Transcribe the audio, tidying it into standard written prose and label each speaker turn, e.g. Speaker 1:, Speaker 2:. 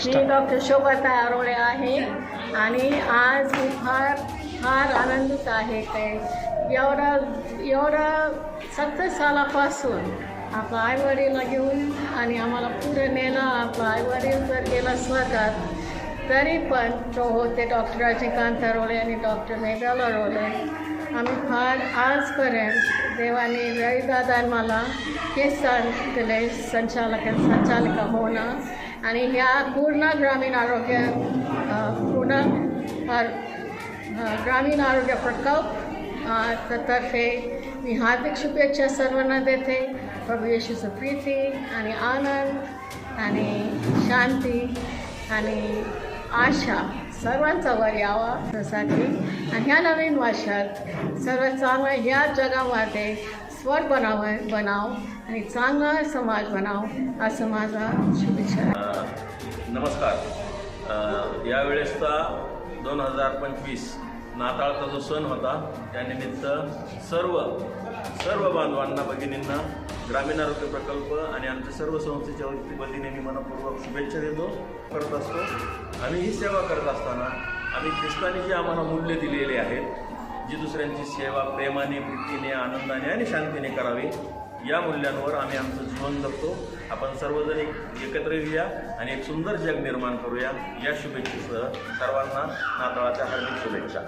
Speaker 1: मी doctor शोभा आरोळे आहे आणि आज मी फार आनंदित आहे काय एवढं 70 सालापासून आपल्या आईवडीला घेऊन आणि आम्हाला पुढे नेलं. आपला आईवडील जर गेला स्वर्गात तरी पण तो होते डॉक्टर रजनीकांत अरोळे आणि डॉक्टर मेघल अरोळे. आम्ही फार आजपर्यंत देवाने रविदादा मला हे सण दिले संचालिका होणं आणि ह्या पूर्ण ग्रामीण आरोग्य ग्रामीण आरोग्य प्रकल्प तर्फे मी हार्दिक शुभेच्छा सर्वांना देते. प्रभू येशूचं प्रीती आणि आनंद आणि शांती आणि आशा सर्वांचा वर यावा त्यासाठी आणि ह्या नवीन वर्षात सर्वात चांगलं ह्या जगामध्ये स्वर बनाव आणि चांगला समाज बनाव असं माझा शुभेच्छा.
Speaker 2: नमस्कार. यावेळेसचा 2025 नाताळचा जो सण होता त्यानिमित्त सर्व बांधवांना भगिनींना ग्रामीण आरोग्य प्रकल्प आणि आमच्या सर्व संस्थेच्या वतीने मी मनपूर्वक शुभेच्छा करत असतो. आम्ही ही सेवा करत असताना आम्ही ख्रिस्तानी जी आम्हाला मूल्य दिलेली आहेत जी दुसऱ्यांची सेवा प्रेमाने प्रीतीने आनंदाने आणि शांतीने करावी या मूल्यांवर आम्ही आमचं जीवन जगतो. आपण सर्वजण एकत्र येऊया आणि एक सुंदर जग निर्माण करूया या शुभेच्छेसह सर्वांना नाताळाच्या हार्दिक शुभेच्छा.